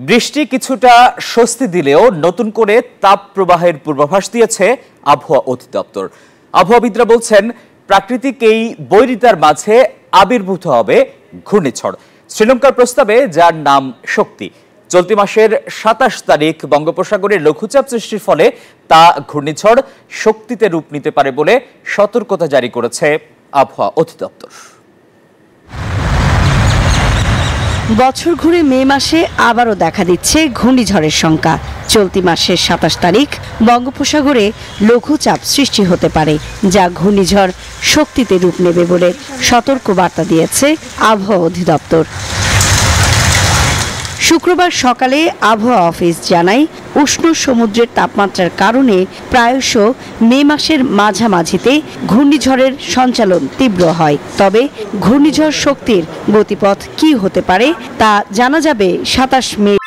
বৃষ্টি কিছুটা স্বস্তি দিলেও নতুন করে তাপ প্রবাহের পূর্বাভাস দিয়েছে আবহাওয়া অধিদপ্তর। আবহাওয়াবিদরা বলছেন, প্রাকৃতিক এই বৈরিতার মাঝে আবির্ভূত হবে ঘূর্ণিঝড় শ্রীলঙ্কার প্রস্তাবে, যার নাম শক্তি। চলতি মাসের ২৭ তারিখ বঙ্গোপসাগরে লঘুচাপ সৃষ্টির ফলে তা ঘূর্ণিঝড় শক্তিতে রূপ নিতে পারে বলে সতর্কতা জারি করেছে আবহাওয়া অধিদপ্তর। বছর ঘুরে মে মাসে আবারও দেখা দিচ্ছে ঘূর্ণিঝড়ের শঙ্কা। চলতি মাসের ২৭ তারিখ বঙ্গোপসাগরে লঘুচাপ সৃষ্টি হতে পারে, যা ঘূর্ণিঝড় শক্তিতে রূপ নেবে বলে সতর্ক বার্তা দিয়েছে আবহাওয়া অধিদপ্তর। শুক্রবার সকালে আবহাওয়া অফিস জানায়, উষ্ণ সমুদ্রের তাপমাত্রার কারণে প্রায়শ মে মাসের মাঝামাঝিতে ঘূর্ণিঝড়ের সঞ্চালন তীব্র হয়। তবে ঘূর্ণিঝড় শক্তির গতিপথ কী হতে পারে তা জানা যাবে ২৭ মে।